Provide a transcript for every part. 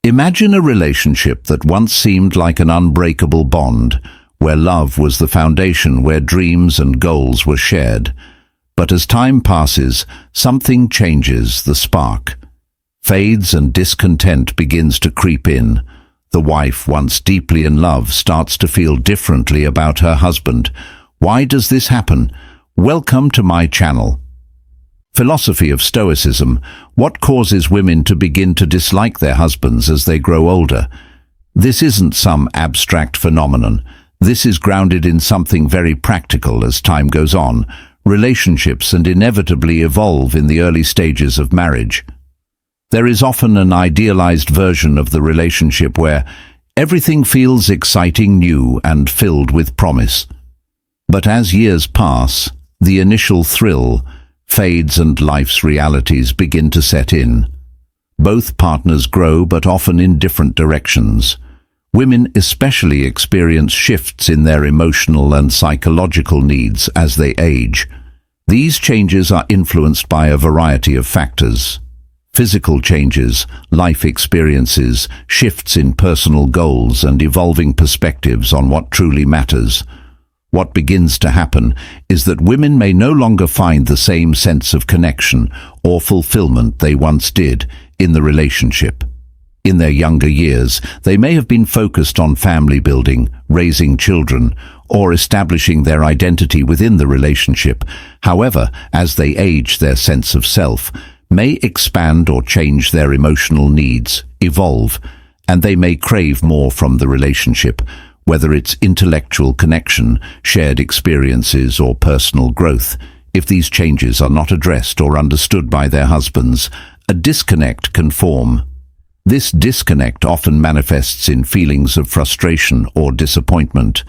Imagine a relationship that once seemed like an unbreakable bond, where love was the foundation, where dreams and goals were shared. But as time passes, something changes, the spark fades and discontent begins to creep in. The wife, once deeply in love, starts to feel differently about her husband. Why does this happen? Welcome to my channel. Philosophy of Stoicism. What causes women to begin to dislike their husbands as they grow older? This isn't some abstract phenomenon. This is grounded in something very practical. As time goes on, relationships inevitably evolve in the early stages of marriage. There is often an idealized version of the relationship where everything feels exciting, new, and filled with promise. But as years pass, the initial thrill fades and life's realities begin to set in. Both partners grow, but often in different directions. Women especially experience shifts in their emotional and psychological needs as they age. These changes are influenced by a variety of factors. Physical changes, life experiences, shifts in personal goals, and evolving perspectives on what truly matters. What begins to happen is that women may no longer find the same sense of connection or fulfillment they once did in the relationship. In their younger years, they may have been focused on family building, raising children, or establishing their identity within the relationship. However, as they age, their sense of self may expand or change, their emotional needs evolve, and they may crave more from the relationship, whether it's intellectual connection, shared experiences, or personal growth. If these changes are not addressed or understood by their husbands, a disconnect can form. This disconnect often manifests in feelings of frustration or disappointment.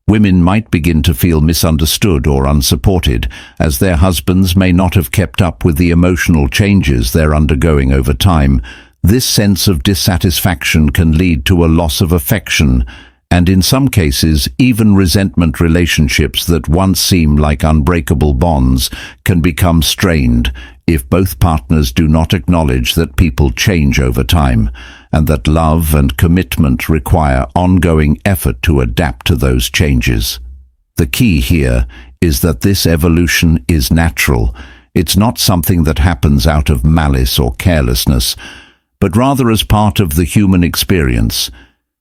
Women might begin to feel misunderstood or unsupported, as their husbands may not have kept up with the emotional changes they're undergoing over time. This sense of dissatisfaction can lead to a loss of affection, and in some cases, even resentment. Relationships that once seemed like unbreakable bonds can become strained if both partners do not acknowledge that people change over time, and that love and commitment require ongoing effort to adapt to those changes. The key here is that this evolution is natural. It's not something that happens out of malice or carelessness, but rather as part of the human experience.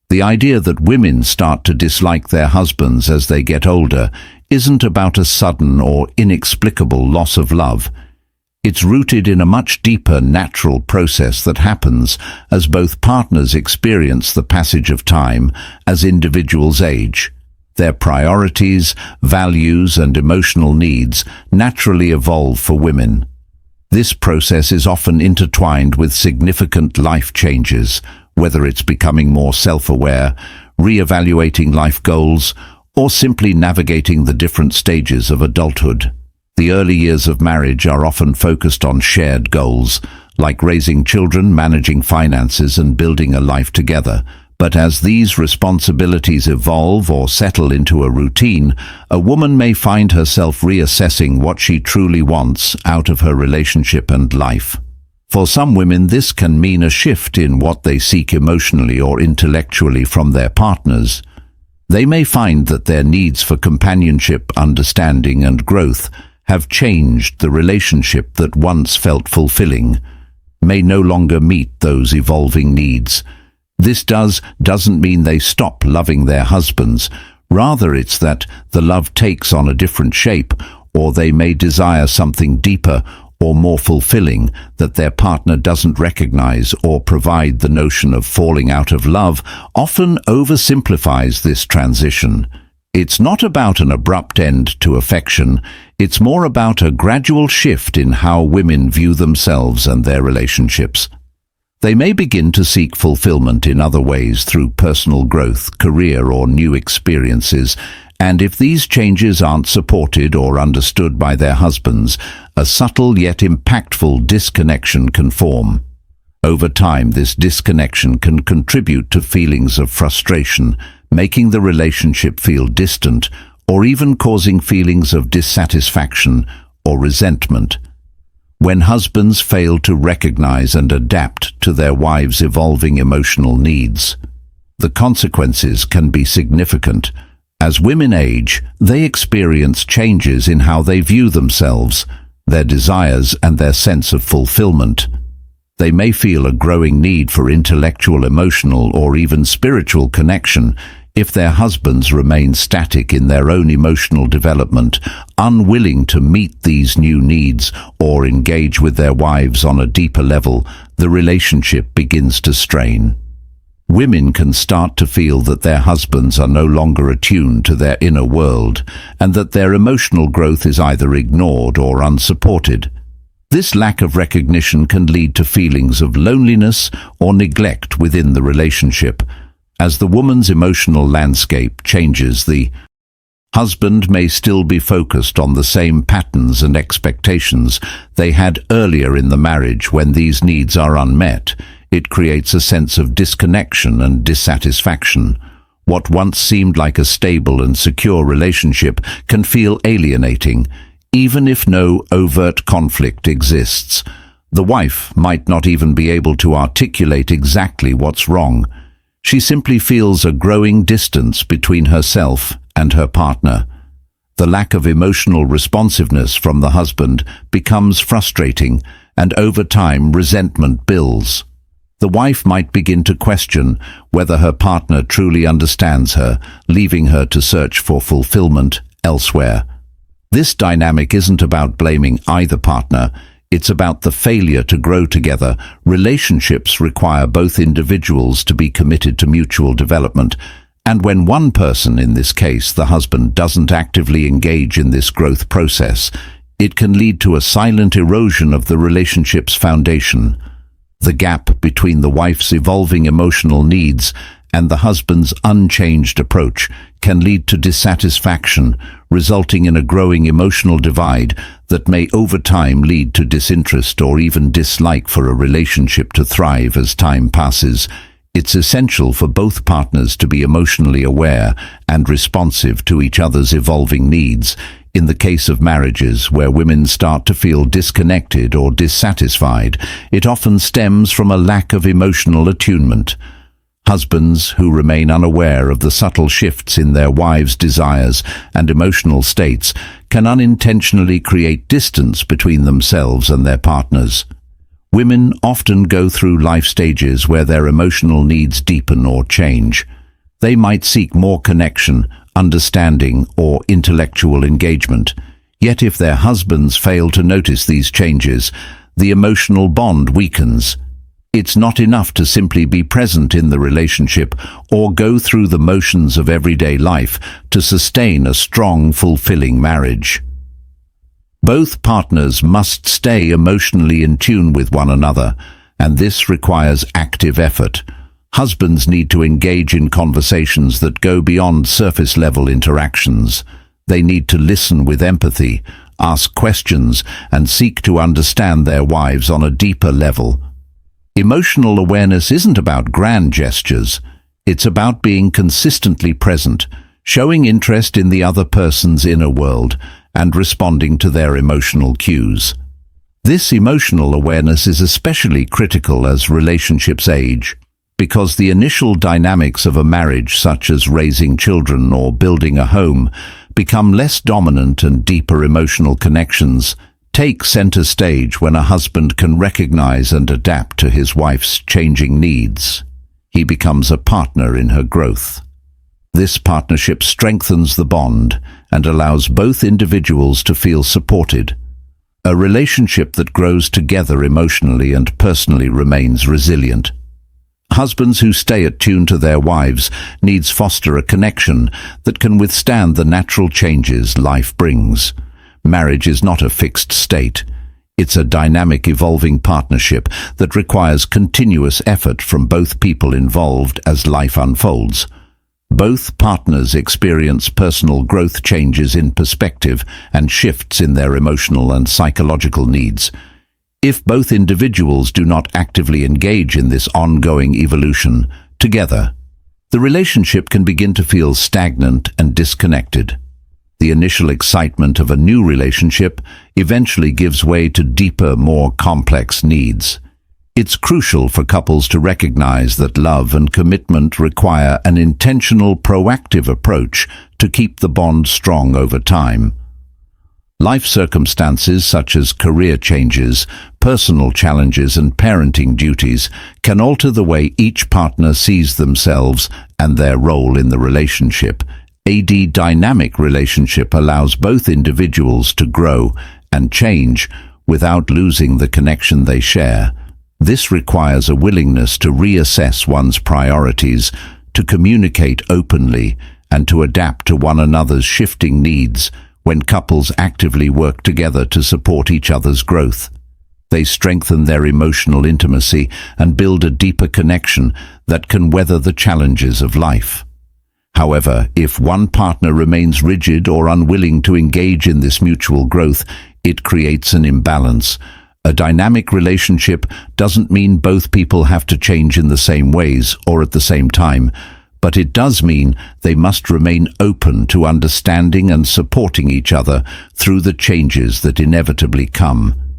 The idea that women start to dislike their husbands as they get older isn't about a sudden or inexplicable loss of love. It's rooted in a much deeper natural process that happens as both partners experience the passage of time. As individuals age, their priorities, values, and emotional needs naturally evolve for women. This process is often intertwined with significant life changes, whether it's becoming more self-aware, re-evaluating life goals, or simply navigating the different stages of adulthood. The early years of marriage are often focused on shared goals, like raising children, managing finances, and building a life together. But as these responsibilities evolve or settle into a routine, a woman may find herself reassessing what she truly wants out of her relationship and life. For some women, this can mean a shift in what they seek emotionally or intellectually from their partners. They may find that their needs for companionship, understanding, and growth have changed. The relationship that once felt fulfilling may no longer meet those evolving needs. This doesn't mean they stop loving their husbands. Rather, it's that the love takes on a different shape, or they may desire something deeper or more fulfilling that their partner doesn't recognize or provide. The notion of falling out of love often oversimplifies this transition. It's not about an abrupt end to affection. It's more about a gradual shift in how women view themselves and their relationships. They may begin to seek fulfillment in other ways through personal growth, career, or new experiences, and if these changes aren't supported or understood by their husbands, a subtle yet impactful disconnection can form. Over time, this disconnection can contribute to feelings of frustration, making the relationship feel distant, or even causing feelings of dissatisfaction or resentment. When husbands fail to recognize and adapt to their wives' evolving emotional needs, the consequences can be significant. As women age, they experience changes in how they view themselves, their desires, and their sense of fulfillment. They may feel a growing need for intellectual, emotional, or even spiritual connection if their husbands remain static in their own emotional development, unwilling to meet these new needs or engage with their wives on a deeper level. The relationship begins to strain. Women can start to feel that their husbands are no longer attuned to their inner world and that their emotional growth is either ignored or unsupported. This lack of recognition can lead to feelings of loneliness or neglect within the relationship. As the woman's emotional landscape changes, the husband may still be focused on the same patterns and expectations they had earlier in the marriage. When these needs are unmet, it creates a sense of disconnection and dissatisfaction. What once seemed like a stable and secure relationship can feel alienating, even if no overt conflict exists. The wife might not even be able to articulate exactly what's wrong. She simply feels a growing distance between herself and her partner. The lack of emotional responsiveness from the husband becomes frustrating, and over time resentment builds. The wife might begin to question whether her partner truly understands her, leaving her to search for fulfillment elsewhere. This dynamic isn't about blaming either partner. It's about the failure to grow together. Relationships require both individuals to be committed to mutual development, and when one person, in this case the husband, doesn't actively engage in this growth process, it can lead to a silent erosion of the relationship's foundation. The gap between the wife's evolving emotional needs and the husband's unchanged approach can lead to dissatisfaction, resulting in a growing emotional divide that may over time lead to disinterest or even dislike for a relationship to thrive. As time passes, it's essential for both partners to be emotionally aware and responsive to each other's evolving needs. In the case of marriages where women start to feel disconnected or dissatisfied, it often stems from a lack of emotional attunement. Husbands who remain unaware of the subtle shifts in their wives' desires and emotional states can unintentionally create distance between themselves and their partners. Women often go through life stages where their emotional needs deepen or change. They might seek more connection, understanding, or intellectual engagement. Yet if their husbands fail to notice these changes, the emotional bond weakens. It's not enough to simply be present in the relationship or go through the motions of everyday life to sustain a strong, fulfilling marriage. Both partners must stay emotionally in tune with one another, and this requires active effort. Husbands need to engage in conversations that go beyond surface-level interactions. They need to listen with empathy, ask questions, and seek to understand their wives on a deeper level. Emotional awareness isn't about grand gestures. It's about being consistently present, showing interest in the other person's inner world, and responding to their emotional cues. This emotional awareness is especially critical as relationships age, because the initial dynamics of a marriage, such as raising children or building a home, become less dominant and deeper emotional connections take center stage when a husband can recognize and adapt to his wife's changing needs. He becomes a partner in her growth. This partnership strengthens the bond and allows both individuals to feel supported. A relationship that grows together emotionally and personally remains resilient. Husbands who stay attuned to their wives needs foster a connection that can withstand the natural changes life brings. Marriage is not a fixed state. It's a dynamic, evolving partnership that requires continuous effort from both people involved as life unfolds. Both partners experience personal growth, changes in perspective, and shifts in their emotional and psychological needs. If both individuals do not actively engage in this ongoing evolution together, the relationship can begin to feel stagnant and disconnected. The initial excitement of a new relationship eventually gives way to deeper, more complex needs. It's crucial for couples to recognize that love and commitment require an intentional, proactive approach to keep the bond strong over time. Life circumstances such as career changes, personal challenges, and parenting duties can alter the way each partner sees themselves and their role in the relationship. A dynamic relationship allows both individuals to grow and change without losing the connection they share. This requires a willingness to reassess one's priorities, to communicate openly, and to adapt to one another's shifting needs. When couples actively work together to support each other's growth, they strengthen their emotional intimacy and build a deeper connection that can weather the challenges of life. However, if one partner remains rigid or unwilling to engage in this mutual growth, it creates an imbalance. A dynamic relationship doesn't mean both people have to change in the same ways or at the same time, but it does mean they must remain open to understanding and supporting each other through the changes that inevitably come.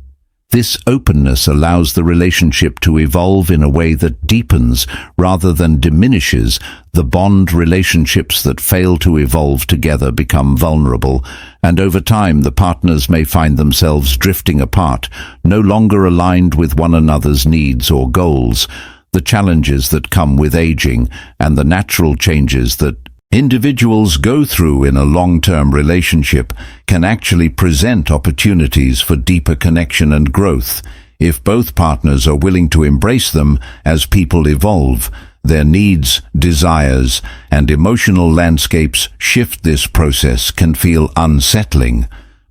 This openness allows the relationship to evolve in a way that deepens rather than diminishes the bond. Relationships that fail to evolve together become vulnerable, and over time the partners may find themselves drifting apart, no longer aligned with one another's needs or goals. The challenges that come with aging and the natural changes that individuals go through in a long-term relationship can actually present opportunities for deeper connection and growth. If both partners are willing to embrace them as people evolve, their needs, desires, and emotional landscapes shift. This process can feel unsettling,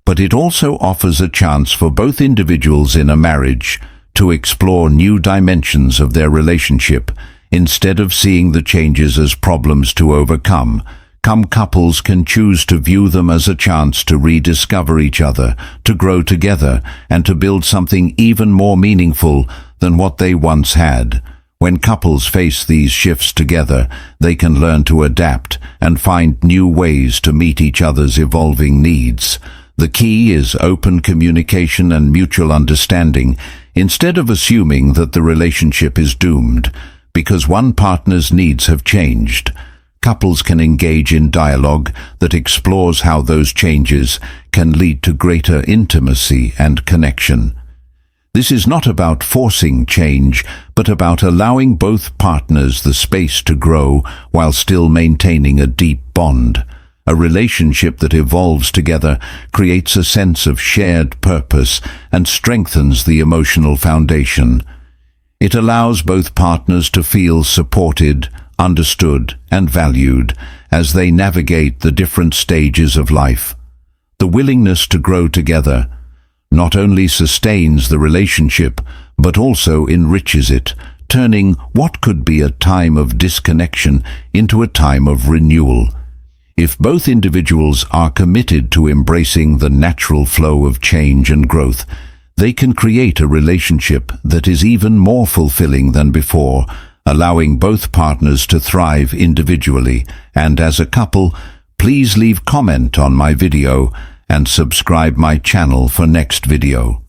but it also offers a chance for both individuals in a marriage to explore new dimensions of their relationship. Instead of seeing the changes as problems to overcome, couples can choose to view them as a chance to rediscover each other, to grow together, and to build something even more meaningful than what they once had. When couples face these shifts together, they can learn to adapt and find new ways to meet each other's evolving needs. The key is open communication and mutual understanding, instead of assuming that the relationship is doomed because one partner's needs have changed. Couples can engage in dialogue that explores how those changes can lead to greater intimacy and connection. This is not about forcing change, but about allowing both partners the space to grow while still maintaining a deep bond. A relationship that evolves together creates a sense of shared purpose and strengthens the emotional foundation. It allows both partners to feel supported, understood, and valued as they navigate the different stages of life. The willingness to grow together not only sustains the relationship, but also enriches it, turning what could be a time of disconnection into a time of renewal. If both individuals are committed to embracing the natural flow of change and growth, they can create a relationship that is even more fulfilling than before, allowing both partners to thrive individually and as a couple. Please leave comment on my video and subscribe my channel for next video.